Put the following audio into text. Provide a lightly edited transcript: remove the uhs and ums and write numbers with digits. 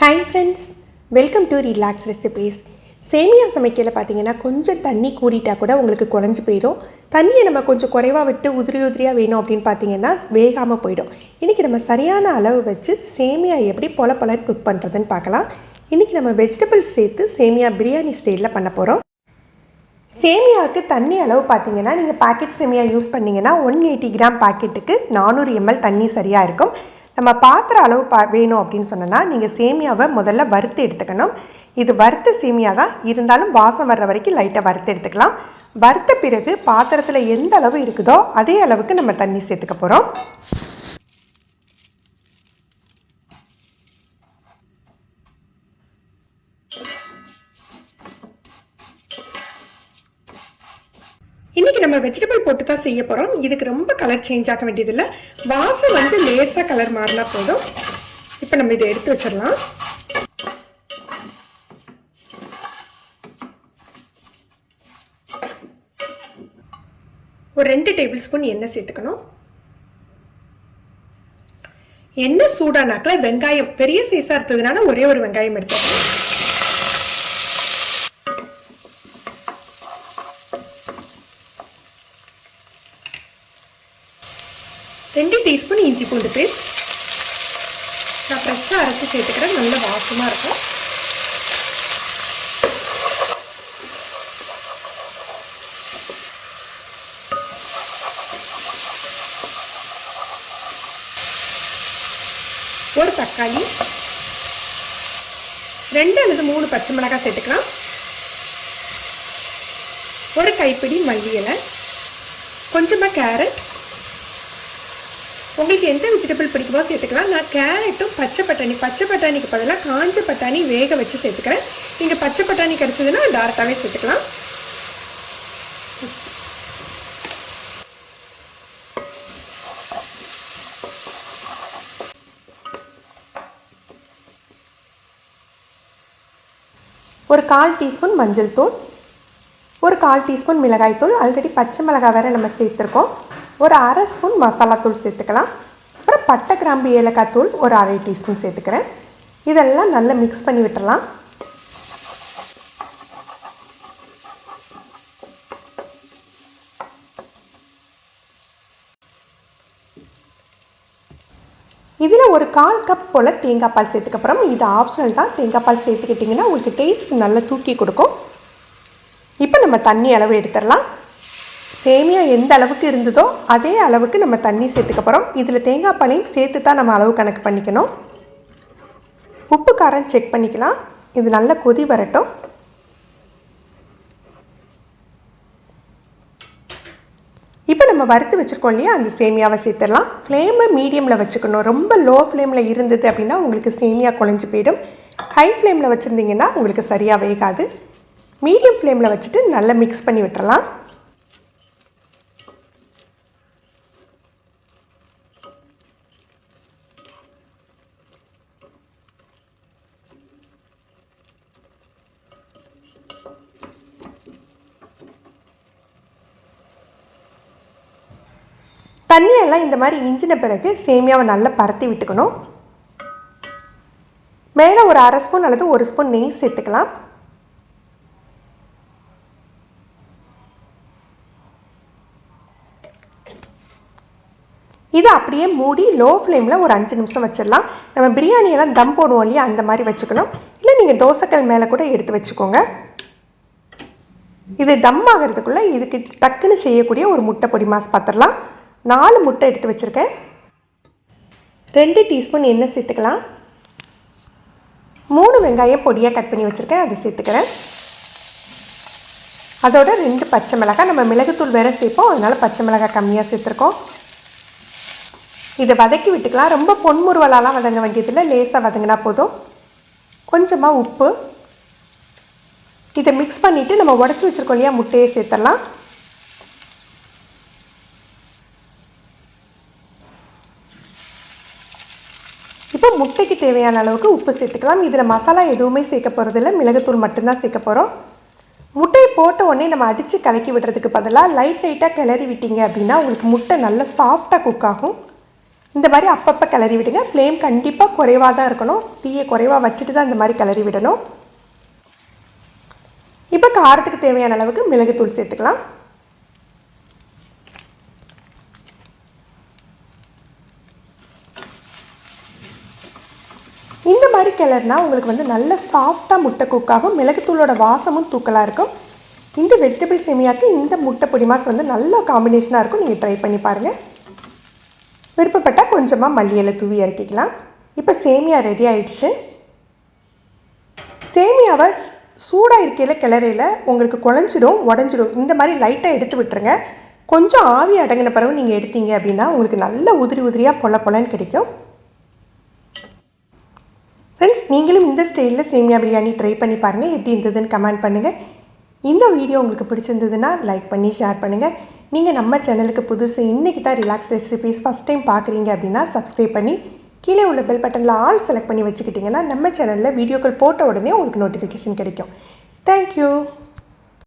Hi friends, welcome to Relax Recipes. சேமியா சமைக்கல பார்த்தீங்கன்னா கொஞ்சம் தண்ணி கூடிட்டா கூட உங்களுக்கு குழஞ்சு போயிடும். தண்ணியை நம்ம கொஞ்சம் குறைவாக விட்டு உதிரியாக வேணும் அப்படின்னு பார்த்தீங்கன்னா வேகாமல் போயிடும். இன்றைக்கி நம்ம சரியான அளவு வச்சு சேமியா எப்படி பொல குக் பண்ணுறதுன்னு பார்க்கலாம். இன்றைக்கி நம்ம வெஜிடபிள்ஸ் சேர்த்து சேமியா பிரியாணி ஸ்டைலில் பண்ண போகிறோம். சேமியாவுக்கு தண்ணி அளவு பார்த்தீங்கன்னா நீங்கள் பாக்கெட் சேமியா யூஸ் பண்ணிங்கன்னா 180 கிராம் பாக்கெட்டுக்கு 400 ml தண்ணி சரியாக இருக்கும். நம்ம பாத்திர அளவு வேணும் அப்படின்னு சொன்னோன்னா நீங்கள் சேமியாவை முதல்ல வறுத்து எடுத்துக்கணும். இது வறுத்த சேமியா தான் இருந்தாலும் வாசம் வர்ற வரைக்கும் லைட்டாக வறுத்து எடுத்துக்கலாம். வறுத்த பிறகு பாத்திரத்தில் எந்த அளவு இருக்குதோ அதே அளவுக்கு நம்ம தண்ணி சேர்த்துக்க போகிறோம். இன்றைக்கி நம்ம வெஜிடபிள் போட்டு தான் செய்ய போகிறோம். இதுக்கு ரொம்ப கலர் சேஞ்ச் ஆக வேண்டியதில்லை. வாசம் லேசாக கலர் மாறினா போதும். இப்போ நம்ம இதை எடுத்து வச்சிடலாம். ஒரு 2 டேபிள் ஸ்பூன் எண்ணெய் சேர்த்துக்கணும். எண்ணெய் சூடானாக்கில் வெங்காயம் பெரிய சைஸாக இருந்ததுனால ஒரே ஒரு வெங்காயம் எடுத்துக்கணும். 2 டீஸ்பூன் இஞ்சி பூண்டு பேஸ்ட் நான் ஃப்ரெஷ்ஷாக அரைச்சி சேர்த்துக்கிறேன். நல்ல வாசமாக இருக்கும். ஒரு தக்காளி, 2 அல்லது 3 பச்சை மிளகாய் சேர்த்துக்கலாம். ஒரு கைப்பிடி மல்லி இலை, கொஞ்சமாக கேரட், உங்களுக்கு எந்த வெஜிடபிள் பிடிக்குமோ சேர்த்துக்கலாம். நான் கேரட்டும் பச்சை பட்டாணிக்கு பதிலாக காஞ்ச பட்டாணி வேக வச்சு சேர்த்துக்கிறேன். நீங்கள் பச்சை பட்டாணி கிடச்சதுன்னா டேரெக்டாகவே சேர்த்துக்கலாம். ஒரு 1/4 டீஸ்பூன் மஞ்சள் தூள், ஒரு 1/4 டீஸ்பூன் மிளகாய் தூள், ஆல்ரெடி பச்சை மிளகாய் வேறு நம்ம சேர்த்துருக்கோம். ஒரு 1/2 ஸ்பூன் மசாலா தூள் சேர்த்துக்கலாம். அப்புறம் பட்டை கிராம்பு ஏலக்காய் தூள் ஒரு 1/2 டீஸ்பூன் சேர்த்துக்கிறேன். இதெல்லாம் நல்லா மிக்ஸ் பண்ணி விட்டுடலாம். இதில் ஒரு 1/4 கப் போல் தேங்காய் பால் சேர்த்துக்கப்புறம் இது ஆப்ஷனல் தான். தேங்காய் பால் சேர்த்துக்கிட்டிங்கன்னா உங்களுக்கு டேஸ்ட் நல்லா தூக்கி கொடுக்கும். இப்போ நம்ம தண்ணி அளவு எடுத்துடலாம். சேமியா எந்த அளவுக்கு இருந்ததோ அதே அளவுக்கு நம்ம தண்ணி சேர்த்துக்க போகிறோம். இதில் தேங்காய் பாலையும் சேர்த்து தான் நம்ம அளவு கணக்கு பண்ணிக்கணும். உப்பு காரம் செக் பண்ணிக்கலாம். இது நல்லா கொதி வரட்டும். இப்போ நம்ம வறுத்து வச்சுருக்கோம் இல்லையா, அந்த சேமியாவை சேர்த்துடலாம். ஃப்ளேமை மீடியமில் வச்சுக்கணும். ரொம்ப லோ ஃப்ளேமில் இருந்தது அப்படின்னா உங்களுக்கு சேமியா குழஞ்சி போயிடும். ஹை ஃப்ளேமில் வச்சுருந்தீங்கன்னா உங்களுக்கு சரியாக வேகாது. மீடியம் ஃப்ளேமில் வச்சுட்டு நல்லா மிக்ஸ் பண்ணி விட்டுறலாம். தண்ணியெல்லாம் இந்த மாதிரி இஞ்சின பிறகு சேமியாவை நல்லா பரத்தி விட்டுக்கணும். மேலே ஒரு 1/2 ஸ்பூன் அல்லது 1 ஸ்பூன் நெய் சேர்த்துக்கலாம். இதை அப்படியே மூடி லோ ஃப்ளேமில் ஒரு 5 நிமிஷம் வச்சிடலாம். நம்ம பிரியாணியெல்லாம் தம் போடுவோம் இல்லையா, அந்த மாதிரி வச்சுக்கணும். இல்லை நீங்கள் தோசைக்கல் மேலே கூட எடுத்து வச்சுக்கோங்க. இது தம் ஆகிறதுக்குள்ளே இதுக்கு டக்குன்னு செய்யக்கூடிய ஒரு முட்டை பொடிமாஸ் பார்த்துடலாம். 4 முட்டை எடுத்து வச்சுருக்கேன். 2 டீஸ்பூன் எண்ணெய் சேர்த்துக்கலாம். 3 வெங்காயம் பொடியாக கட் பண்ணி வச்சுருக்கேன், அதை சேர்த்துக்கிறேன். அதோட 2 பச்சை மிளகாய், நம்ம மிளகுத்தூள் வேறு சேர்ப்போம், அதனால் பச்சை மிளகாய் கம்மியாக சேர்த்துருக்கோம். இதை வதக்கி விட்டுக்கலாம். ரொம்ப பொன்முருவலாலாம் வதங்க வேண்டியதில்லை, லேசாக வதங்கினா போதும். கொஞ்சமாக உப்பு. இதை மிக்ஸ் பண்ணிவிட்டு நம்ம உடச்சி வச்சுருக்கோம் இல்லையா, முட்டையை சேர்த்துடலாம். இப்போ முட்டைக்கு தேவையான அளவுக்கு உப்பு சேர்த்துக்கலாம். இதில் மசாலா எதுவுமே சேர்க்க போகிறதில்ல, மிளகுத்தூள் மட்டும்தான் சேர்க்க போகிறோம். முட்டையை போட்ட உடனே நம்ம அடித்து கலக்கி விடுறதுக்கு பதிலாக லைட்டாக கிளறி விட்டீங்க அப்படின்னா உங்களுக்கு முட்டை நல்லா சாஃப்டாக குக் ஆகும். இந்த மாதிரி அப்பப்போ கிளறி விடுங்க. ஃப்ளேம் கண்டிப்பாக குறைவாக தான் இருக்கணும். தீயை குறைவாக வச்சுட்டு தான் இந்த மாதிரி கிளறி விடணும். இப்போ காரத்துக்கு தேவையான அளவுக்கு மிளகுத்தூள் சேர்த்துக்கலாம். இந்த மாதிரி கிளறினா உங்களுக்கு வந்து நல்ல சாஃப்டாக முட்டை குக்காகும். மிளகுத்தூளோட வாசமும் தூக்கலாக இருக்கும். இந்த வெஜிடபிள் சேமியாவுக்கு இந்த முட்டை பொடிமாஸ் வந்து நல்ல காம்பினேஷனாக இருக்கும். நீங்கள் ட்ரை பண்ணி பாருங்கள். விருப்பப்பட்டால் கொஞ்சமாக மல்லி இலை தூவி இறக்கிக்கலாம். இப்போ சேமியா ரெடி ஆயிடுச்சு. சேமியாவை சூடாக இருக்கையில் கிளறையில் உங்களுக்கு குழஞ்சிடும், உடஞ்சிடும். இந்த மாதிரி லைட்டாக எடுத்து விட்டுருங்க. கொஞ்சம் ஆவி அடங்கின பிறகு நீங்கள் எடுத்தீங்க அப்படின்னா உங்களுக்கு நல்ல உதிரி உதிரியாக பொலன்னு கிடைக்கும். ஃப்ரெண்ட்ஸ், நீங்களும் இந்த ஸ்டைலில் சேமியா பிரியாணி ட்ரை பண்ணி பாருங்கள். எப்படி இருந்ததுன்னு கமெண்ட் பண்ணுங்கள். இந்த வீடியோ உங்களுக்கு பிடிச்சிருந்ததுன்னா லைக் பண்ணி ஷேர் பண்ணுங்கள். நீங்கள் நம்ம சேனலுக்கு புதுசு இன்றைக்கி தான் ரிலாக்ஸ் ரெசிபீஸ் ஃபஸ்ட் டைம் பார்க்குறீங்க அப்படின்னா சப்ஸ்கிரைப் பண்ணி கீழே உள்ள பெல் பட்டனில் ஆல் செலக்ட் பண்ணி வச்சுக்கிட்டிங்கன்னா நம்ம சேனலில் வீடியோக்கள் போட்ட உடனே உங்களுக்கு நோட்டிஃபிகேஷன் கிடைக்கும். தேங்க்யூ.